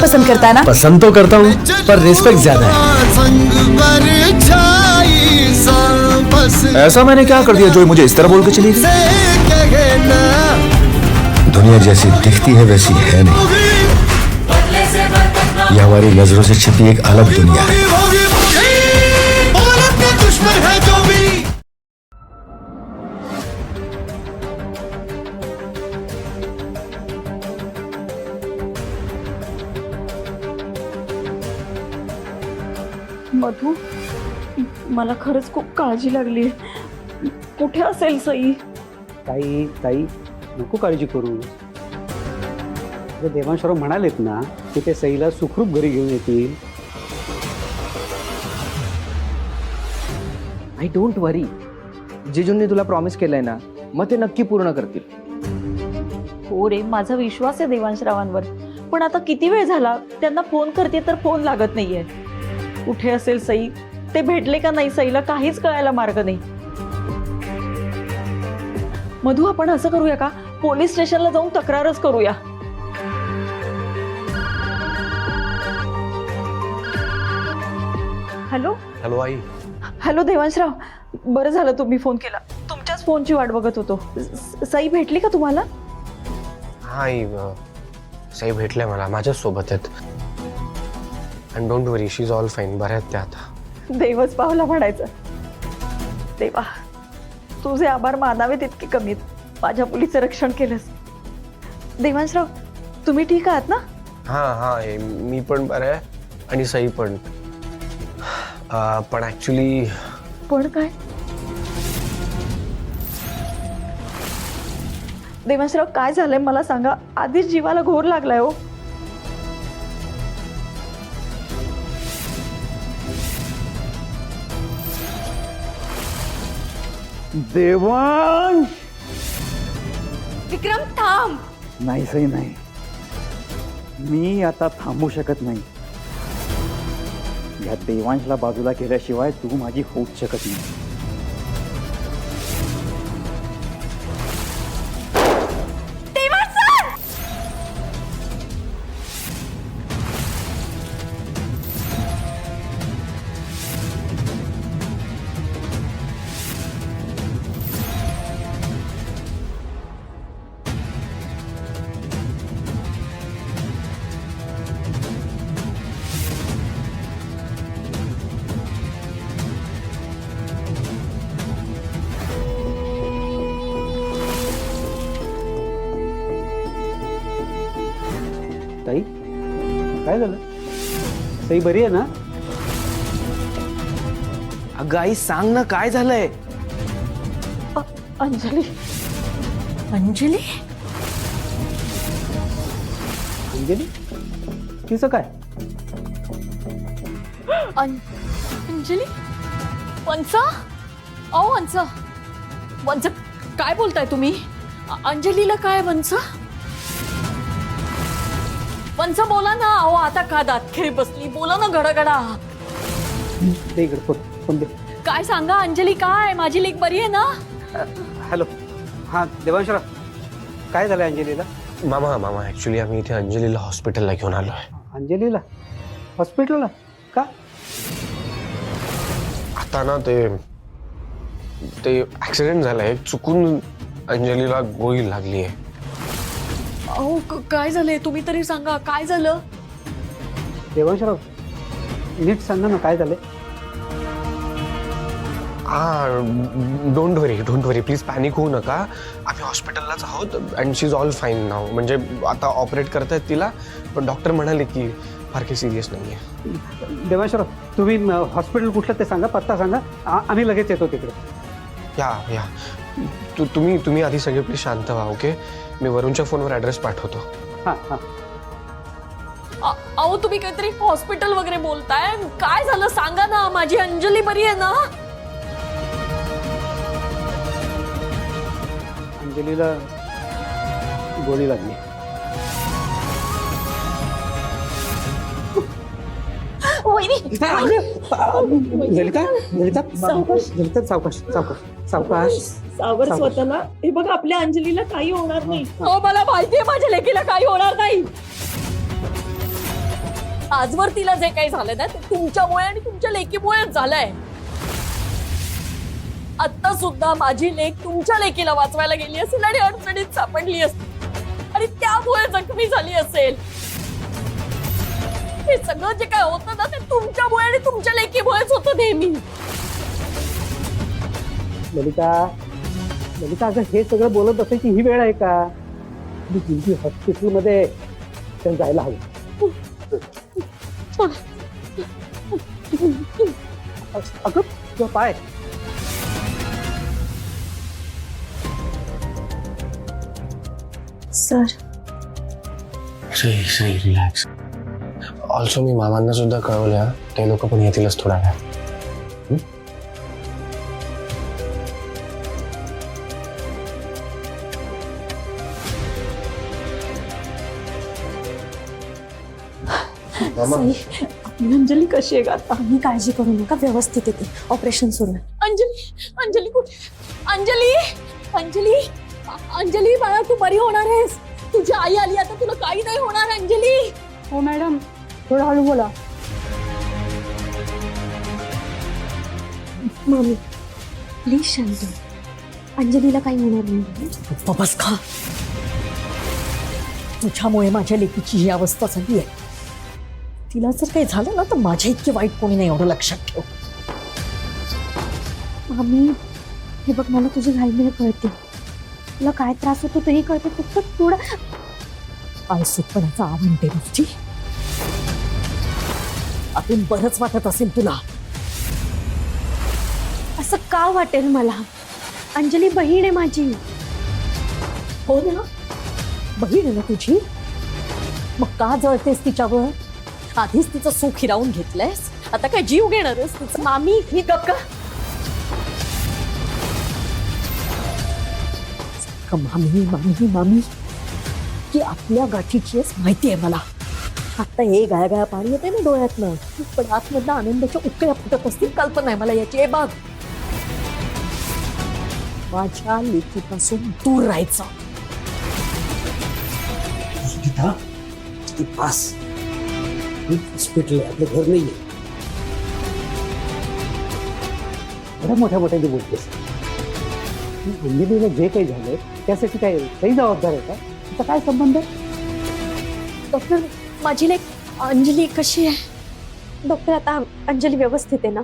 पसंद करता है ना? पसंद तो करता हूँ पर रिस्पेक्ट ज्यादा है। ऐसा मैंने क्या कर दिया जो मुझे इस तरह बोल के चली गई? दुनिया जैसी दिखती है वैसी है नहीं, यह हमारी नजरों से छिपी एक अलग दुनिया है। मधु, मला खरंच खूप काळजी लागली. कुठे असेल सई? ताई ताई नको काळजी करू. देवांशराव म्हणालेत ना की ते सईला सुखरूप घरी घेऊन येतील. आई डोंट वरी, जिजूंनी तुला प्रॉमिस केलंय ना, मग ते नक्की पूर्ण करतील. हो रे, माझा विश्वास आहे देवांशरावांवर, पण आता किती वेळ झाला त्यांना फोन करते तर फोन लागत नाहीये. कुठे असेल सई? ते भेटले का नाही सईला काहीच कळायला मार्ग नाही. मधु, आपण असं करूया का, पोलीस स्टेशनला जाऊन तक्रारच करूया. हॅलो हॅलो आई. हॅलो देवांशराव, बरं झालं तुम्ही फोन केला. तुमच्याच फोनची वाट बघत होतो. सई भेटली का तुम्हाला? हा आई, सई भेटल्या मला, माझ्याच सोबत आहेत. And don't worry, she is all fine. बऱ्या आहेत त्या आता. देवच पावला म्हणायचं. देवा, तुझे आभार मानावे तितके कमीत. माझ्या मुलीचं रक्षण केलंस. देवांशराव, तुम्ही ठीक आहात ना? हा हा, मी पण बरं आहे आणि सई पण. पण ऍक्च्युली पण काय? देवांशराव, काय झालंय मला सांगा. आधीच जीवाला घोर लागलाय हो. देवांश! विक्रम थांब. नाही सई नाही, मी आता थांबू शकत नाही. या देवांशला बाजूला केल्याशिवाय तू माझी होऊच शकत नाही. ताई, काय झालं? सई बरी आहे ना? अगं आई, सांग ना काय झालंय? अंजली. अंजली? अंजली? तिचं काय? अंजली? वंसा? अहो वंसा, वंसा काय बोलताय तुम्ही? अंजलीला काय वंसा? वंसा बोला ना. अहो आता का दातखिरी बसली? बोला ना घडाघडा. दे इकडे फोन दे. काय सांगा अंजली, काय माझी लेक बरी आहे ना? हॅलो, हां देवांशराव, काय झालं अंजलीला? मामा ऍक्च्युली आम्ही इथे अंजलीला हॉस्पिटलला घेऊन आलोय. अंजलीला हॉस्पिटलला का? आता ना ते ऍक्सिडेंट झालाय. चुकून अंजलीला गोळी लागली आहे. अहो काय झालंय? तुम्ही तरी सांगा काय झालं? देवांशराव, नीट सांगा ना काय झालंय. डोंट वरी प्लीज, पॅनिक होऊ नका. आम्ही हॉस्पिटललाच आहोत and she is all fine now. म्हणजे आता ऑपरेट करतायत तिला, पण डॉक्टर म्हणाले की फार काही सिरियस नाही आहे. देवांशराव, तुम्ही हॉस्पिटल कुठलं ते सांगा, पत्ता सांगा, आम्ही लगेच येतो तिकडे. या तुम्ही आधी सगळे प्लीज शांत व्हा. ओके, मी वरूनच्या फोनवर ॲड्रेस पाठवतो. हां हां. अहो तुम्ही काहीतरी हॉस्पिटल वगैरे बोलताय. काय झालं सांगा ना. माझी अंजली बरी आहे ना? अंजलीला गोळी लागली. ललिता ललिता ललिता, सावकाश सावकाश सावकाश. सावर स्वतःला. हे बघ, आपल्या अंजलीला काही होणार नाही. हो मला माहितीये माझ्या लेकीला काही होणार नाही. आजवर तिला जे काही झालंय ना ते तुमच्यामुळे आणि तुमच्या लेकीमुळेच झालंय. आता सुद्धा माझी लेक तुमच्या लेकीला वाचवायला गेली असेल आणि अडचणीत सापडली असेल आणि त्यामुळे जखमी झाली असेल. हे सगळं जे काय होतं ना ते तुमच्यामुळे आणि तुमच्या लेकीमुळेच होतं नेहमी. ललिता ललिता, अगं हे सगळं बोलत बसायची ही वेळ आहे का? मी तुमची हॉस्पिटलमध्ये जायला हवं. अगं तुझा पाय. Sir Shri relax. ऑल्सो मी मामांना सुद्धा कळवलं, ते लोक पण येतीलच थोड्या वेळात. आपली अंजली कशी आहे का आता? तुम्ही काळजी करू नका, व्यवस्थित येते. ऑपरेशन सुरू आहे. अंजली कुठे? अंजली अंजली अंजली बाळा, तू बरी होणार आहेस. तुझी आई आली, आता तुला काही नाही होणार. अंजली. हो मॅडम, थोडं हळू बोला. मामी प्लीज शांत. अंजलीला काही होणार नाही. बस खा. तुझ्यामुळे माझ्या लेकीची ही अवस्था झाली आहे. तिला जर काही झालं ना तर माझ्या इतके वाईट कोणी नाही, एवढं लक्षात ठेव. मामी हे बघ, मला तुझी घालमेल कळते, तुला काय त्रास होतो तेही कळते. फक्त थोडं आळसूपणाचा आवडते तुझी. आतून बरंच वाटत असेल तुला. असं का वाटेल मला? अंजली बहीण आहे माझी. हो ना, बहीण आहे ना तुझी. मग का जळतेस तिच्यावर? आधीच तिचं सुख हिरावून घेतलंयस, आता काय जीव घेणारच तिचं? मामी ही गप्पा. मामी मामी मामी की आपल्या गाठीची आहेस माहिती आहे मला. आता हे गाया पाणी येते ना डोळ्यातनं, पण आतमधनं आनंदाच्या उकळ्या फुटत असतील. कल्पना आहे मला याची. हे बघ, माझ्या लेकीपासून दूर राहायचं. पास हॉस्पिटल आहे, आपलं घर नाहीये. एवढ्या मोठ्या बोलतेस. अंजलीला जे काही झालंय त्यासाठी काय काही जबाबदार आहे का? त्याचा काय संबंध? डॉक्टर, माझी लेक अंजली कशी आहे? डॉक्टर, आता अंजली व्यवस्थित आहे ना?